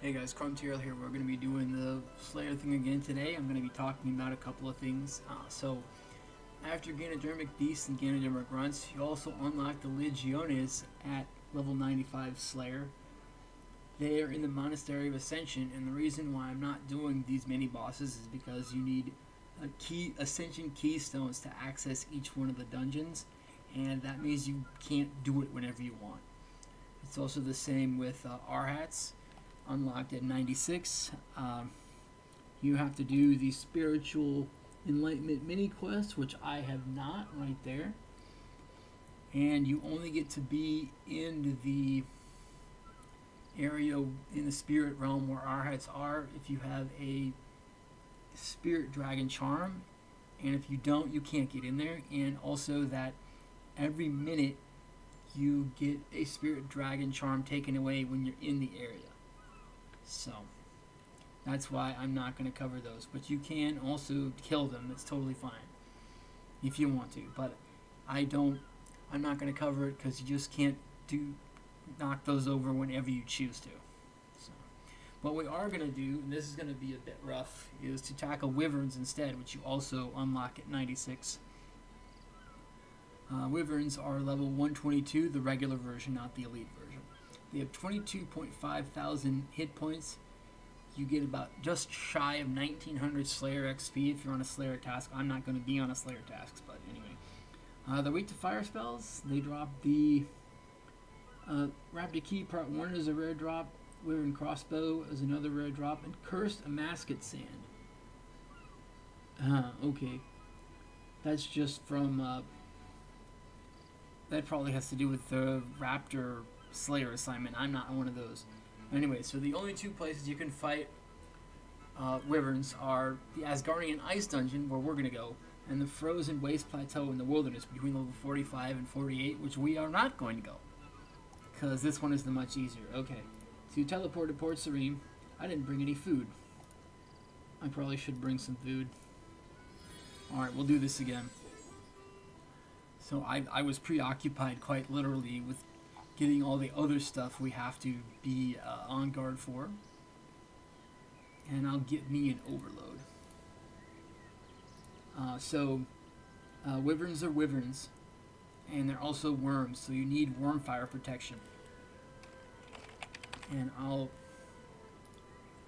Hey guys, Crumtail here. We're going to be doing the Slayer thing again today. I'm going to be talking about a couple of things. After Ganodermic Beasts and Ganodermic Grunts, you also unlock the Legiones at level 95 Slayer. They are in the Monastery of Ascension, and the reason why I'm not doing these mini bosses is because you need Ascension keystones to access each one of the dungeons, and that means you can't do it whenever you want. It's also the same with R-Hats. Unlocked at 96. You have to do the spiritual enlightenment mini quest, which I have not right there, and you only get to be in the area in the spirit realm where Arhats are if you have a spirit dragon charm, and if you don't, you can't get in there. And also that every minute you get a spirit dragon charm taken away when you're in the area. So that's why I'm not going to cover those. But you can also kill them. It's totally fine if you want to. But I'm not going to cover it because you just can't knock those over whenever you choose to. So what we are going to do, and this is going to be a bit rough, is to tackle Wyverns instead, which you also unlock at 96. Wyverns are level 122, the regular version, not the elite version. They have 22.5 thousand hit points. You get about just shy of 1900 Slayer XP if you're on a Slayer task. I'm not going to be on a Slayer task, but anyway. The weak to fire spells, they drop the Raptor Key Part 1 is a rare drop, Wyvern Crossbow is another rare drop, and Cursed Amasket Sand. Okay. That's just from, that probably has to do with the Raptor Slayer assignment. I'm not one of those. Anyway, so the only two places you can fight Wyverns are the Asgardian Ice Dungeon, where we're going to go, and the Frozen Waste Plateau in the Wilderness between level 45 and 48, which we are not going to go, because this one is the much easier. Okay, so you teleport to Port Serene. I didn't bring any food. I probably should bring some food. Alright, we'll do this again. So I was preoccupied quite literally with getting all the other stuff we have to be on guard for. And I'll get me an overload. Wyverns are wyverns. And they're also worms, so you need worm fire protection. And I'll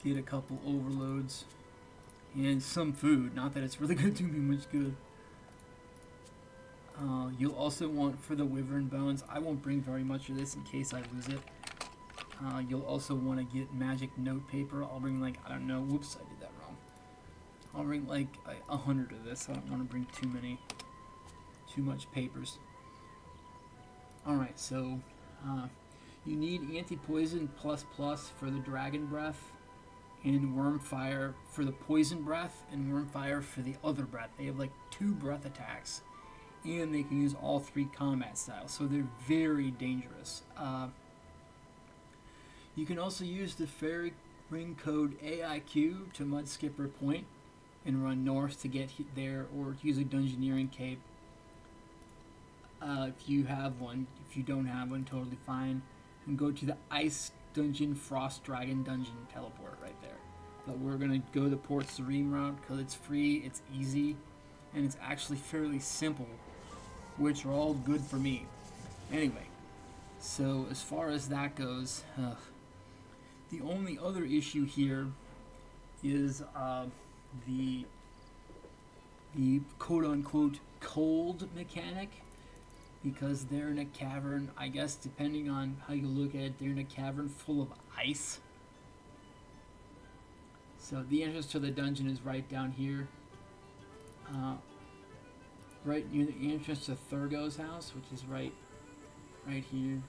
get a couple overloads. And some food, not that it's really going to do me much good. You'll also want, for the wyvern bones, I won't bring very much of this in case I lose it. You'll also want to get magic note paper. I'll bring like, I don't know, whoops, I did that wrong. I'll bring like 100 of this. I don't want to bring too much papers. Alright, so you need anti-poison plus for the dragon breath, and worm fire for the poison breath, and worm fire for the other breath. They have like 2 breath attacks, and they can use all 3 combat styles, so they're very dangerous. You can also use the Fairy Ring Code AIQ to Mud Skipper Point and run north to get there, or use a Dungeoneering Cape if you have one. If you don't have one, totally fine. And go to the Ice Dungeon, Frost Dragon Dungeon teleport right there. But we're going to go the Port Serene route because it's free, it's easy, and it's actually fairly simple, which are all good for me. Anyway, so as far as that goes, the only other issue here is the quote-unquote cold mechanic, because they're in a cavern. I guess depending on how you look at it, they're in a cavern full of ice. So the entrance to the dungeon is right down here. Right near the entrance to Thurgo's house, which is right here.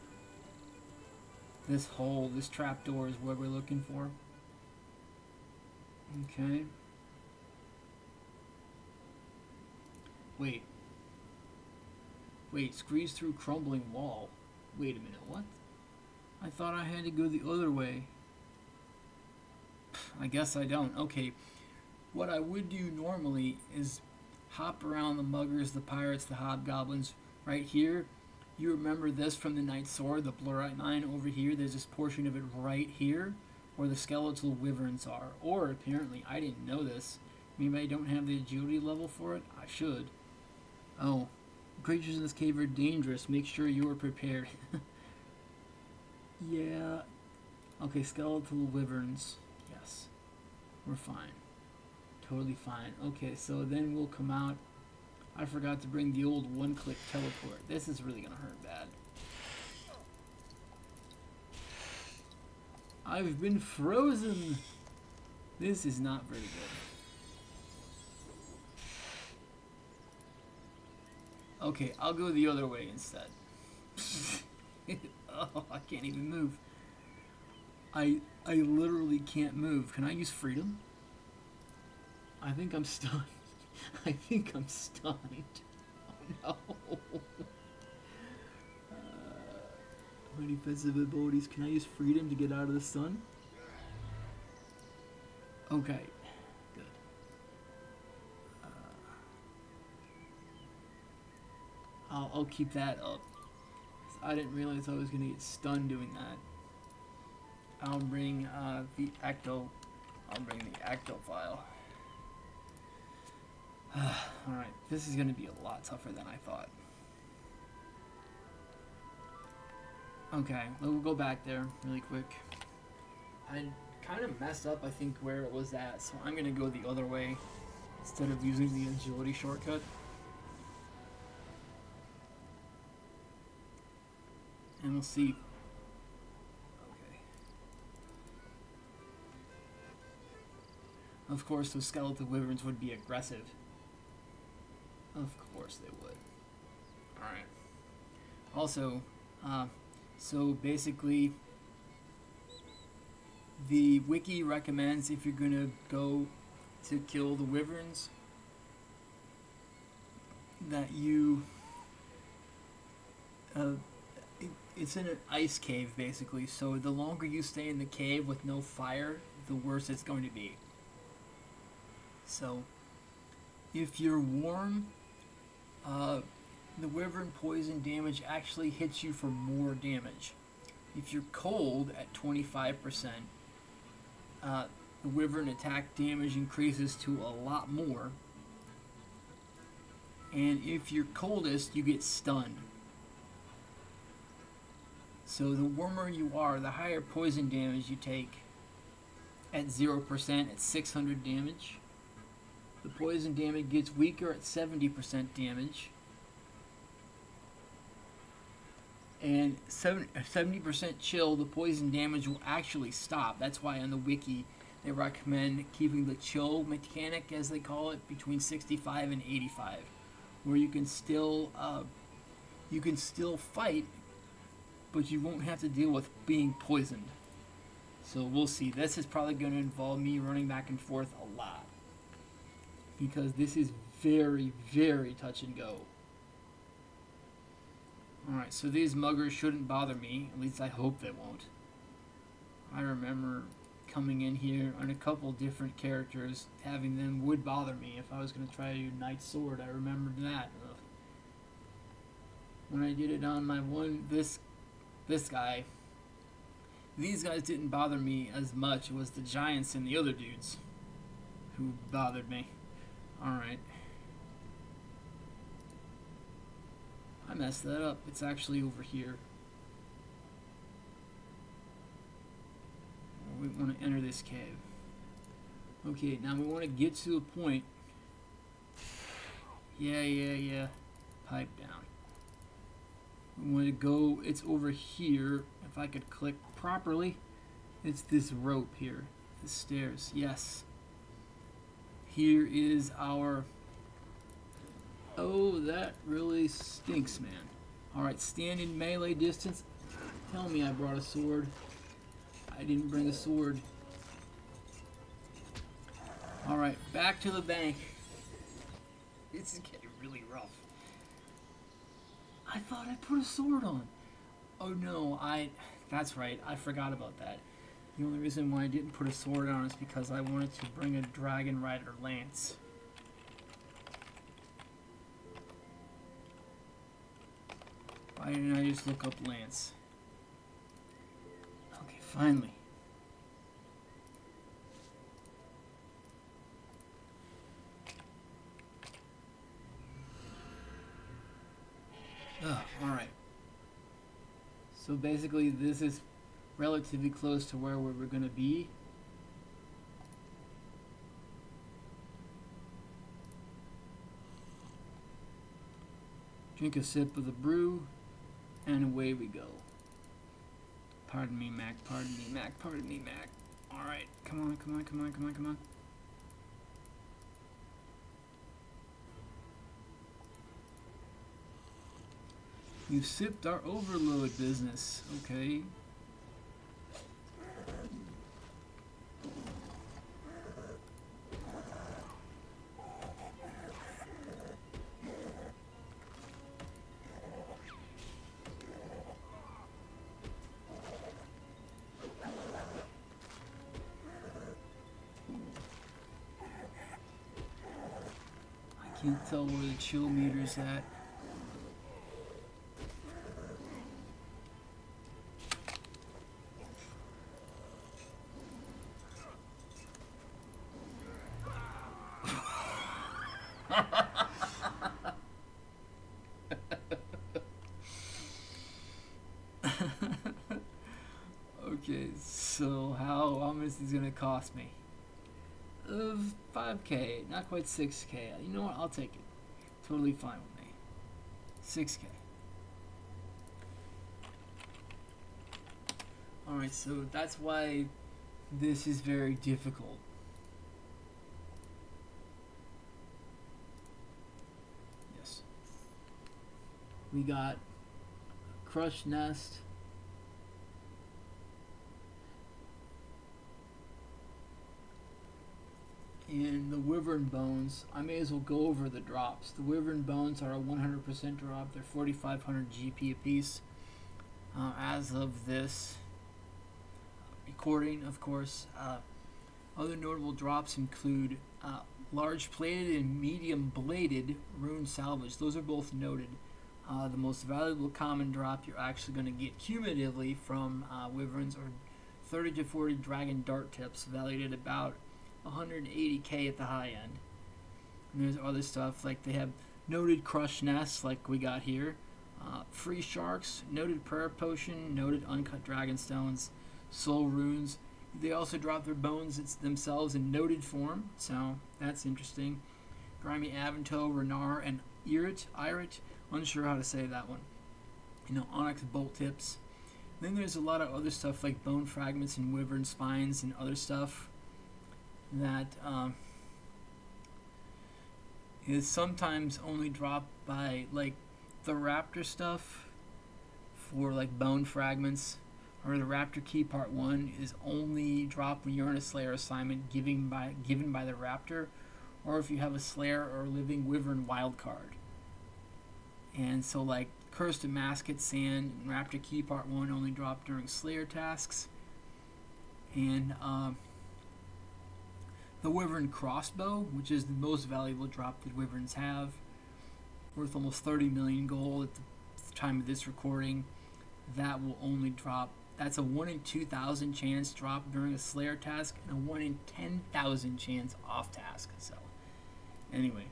This trapdoor is what we're looking for. Okay. Wait, squeeze through crumbling wall. Wait a minute, what? I thought I had to go the other way. I guess I don't. Okay. What I would do normally is hop around the muggers, the pirates, the hobgoblins right here, You remember this from the Night Sword, the blurite mine over here. There's this portion of it right here. or the skeletal wyverns are. Or apparently, I didn't know this. Maybe I don't have the agility level for it. I should. Oh, creatures in this cave are dangerous. Make sure you are prepared. Yeah. Okay, skeletal wyverns. Yes. We're fine. Totally fine. Okay, so then we'll come out. I forgot to bring the old one-click teleport. This is really gonna hurt bad. I've been frozen! This is not very good. Okay, I'll go the other way instead. Oh, I can't even move. I literally can't move. Can I use freedom? I think I'm stunned. I think I'm stunned. Oh no. How many defensive abilities? Can I use freedom to get out of the sun? Okay. Good. I'll keep that up. I didn't realize I was going to get stunned doing that. I'll bring the Acto. I'll bring the Acto file. Alright, this is going to be a lot tougher than I thought. Okay, we'll go back there really quick. I kind of messed up, I think, where it was at, so I'm going to go the other way instead of using the agility shortcut. And we'll see. Okay. Of course, those skeletal wyverns would be aggressive. Of course they would. Alright. Also, so basically, the wiki recommends if you're gonna go to kill the wyverns, that you it's in an ice cave, basically, so the longer you stay in the cave with no fire, the worse it's going to be. So, if you're warm, the wyvern poison damage actually hits you for more damage. If you're cold at 25%, the wyvern attack damage increases to a lot more. And if you're coldest, you get stunned. So the warmer you are, the higher poison damage you take. At 0%, at 600 damage. The poison damage gets weaker at 70% damage. And 70% chill, the poison damage will actually stop. That's why on the wiki they recommend keeping the chill mechanic, as they call it, between 65 and 85, where you can still fight, but you won't have to deal with being poisoned. So we'll see. This is probably going to involve me running back and forth a lot, because this is very, very touch and go. Alright, so these muggers shouldn't bother me. At least I hope they won't. I remember coming in here on a couple different characters, having them would bother me if I was going to try to do Knight Sword. I remembered that. Ugh. When I did it on my this guy, these guys didn't bother me as much. It was the giants and the other dudes who bothered me. Alright. I messed that up. It's actually over here. We want to enter this cave. Okay, now we want to get to a point. Yeah. Pipe down. We want to go, it's over here. If I could click properly, it's this rope here. The stairs, yes. Here is our... Oh, that really stinks, man. Alright, stand in melee distance. Tell me I brought a sword. I didn't bring a sword. Alright, back to the bank. This is getting really rough. I thought I put a sword on. Oh no, that's right, I forgot about that. The only reason why I didn't put a sword on is because I wanted to bring a dragon rider lance. Why didn't I just look up lance? Okay, finally. So basically this is relatively close to where we're going to be. Drink a sip of the brew, and away we go. Pardon me, Mac. Pardon me, Mac. Pardon me, Mac. Alright, come on, come on, come on, come on, come on. You sipped our overload business, okay. I can't tell where the chill meter's at. Okay, so how much is this gonna cost me? 5K, not quite 6K. You know what? I'll take it. Totally fine with me. 6K. Alright, so that's why this is very difficult. Yes. We got crushed nest. And the wyvern bones, I may as well go over the drops. The wyvern bones are a 100% drop. They're 4,500 GP apiece. As of this recording, of course. Other notable drops include large plated and medium bladed rune salvage. Those are both noted. The most valuable common drop you're actually going to get cumulatively from wyverns are 30 to 40 dragon dart tips, valued at about 180k at the high end. And there's other stuff like they have noted crushed nests like we got here, free sharks, noted prayer potion, noted uncut dragon stones, soul runes. They also drop their bones themselves in noted form, so that's interesting. Grimy Avanto, Renar, and Irit, unsure how to say that one. Onyx bolt tips. Then there's a lot of other stuff like bone fragments and wyvern spines and other stuff that is sometimes only dropped by like the raptor stuff for like bone fragments, or the raptor key part 1 is only dropped when you're in a slayer assignment given by the raptor, or if you have a slayer or living wyvern wild card. And so like cursed Damascus sand and raptor key part 1 only drop during slayer tasks. And the wyvern crossbow, which is the most valuable drop that wyverns have, worth almost 30 million gold at the time of this recording, that will only drop. That's a 1 in 2,000 chance drop during a slayer task and a 1 in 10,000 chance off task. So anyway,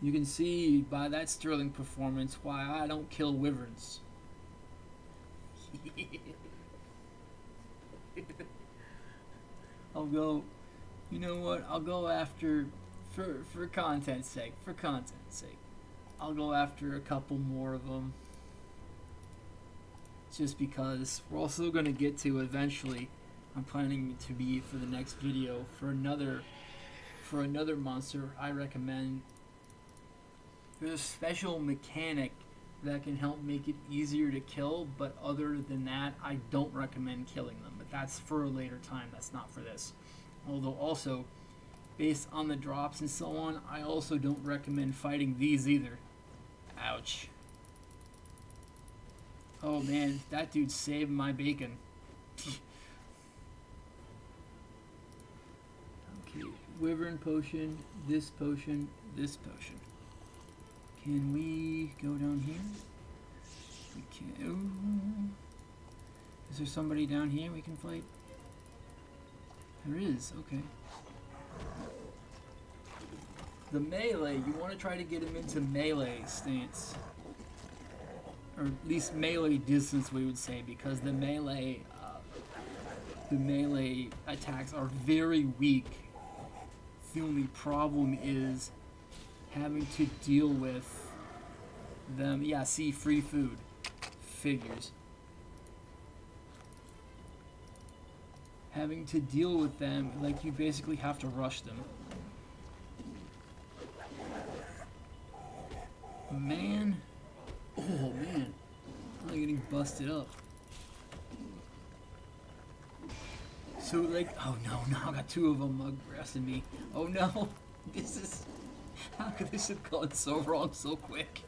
you can see by that sterling performance why I don't kill wyverns. I'll go, you know what, I'll go after, for content's sake, I'll go after a couple more of them. Just because we're also going to get to eventually, I'm planning to be for the next video, for another monster I recommend. There's a special mechanic that can help make it easier to kill, but other than that, I don't recommend killing them. But that's for a later time, that's not for this. Although also, based on the drops and so on, I also don't recommend fighting these either. Ouch. Oh man, that dude saved my bacon. Okay, wyvern potion, this potion, this potion. Can we go down here? We can. Ooh. Is there somebody down here we can fight? There is, okay. The melee, you want to try to get him into melee stance. or at least melee distance, we would say, because the melee attacks are very weak. The only problem is having to deal with them. Yeah, see, free food. Figures. Having to deal with them, like, you basically have to rush them. Man. Oh, man. I'm getting busted up. So, like, oh no, I got two of them aggressing me. Oh no. This is... How could this have gone so wrong so quick?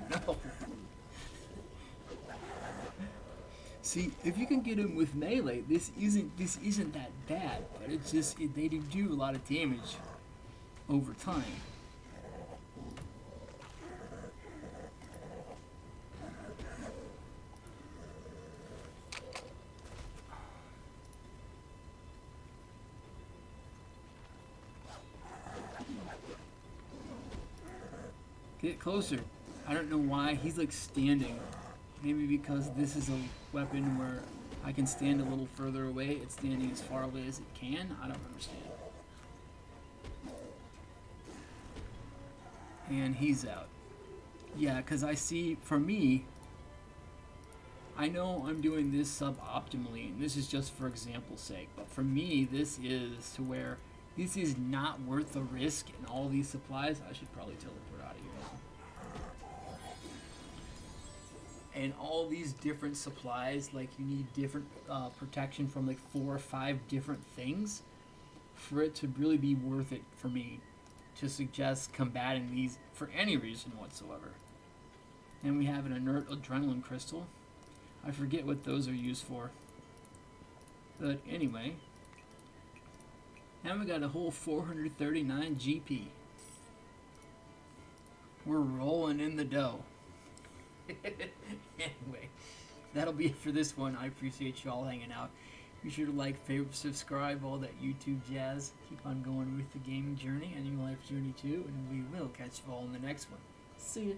No. See, if you can get him with melee, this isn't that bad, but it's just they do a lot of damage over time. Get closer. I don't know why he's like standing. Maybe because this is a weapon where I can stand a little further away. It's standing as far away as it can. I don't understand. And he's out. Yeah, because I see, for me, I know I'm doing this suboptimally, and this is just for example's sake, but for me, this is to where this is not worth the risk and all these supplies. I should probably teleport out of here now. And all these different supplies, like you need different protection from like 4 or 5 different things for it to really be worth it for me to suggest combating these for any reason whatsoever. And we have an inert adrenaline crystal. I forget what those are used for. But anyway, now we got a whole 439 GP. We're rolling in the dough. Anyway, that'll be it for this one. I appreciate you all hanging out. Be sure to like, favorite, subscribe, all that YouTube jazz. Keep on going with the gaming journey and your life journey too, and we will catch you all in the next one. See ya.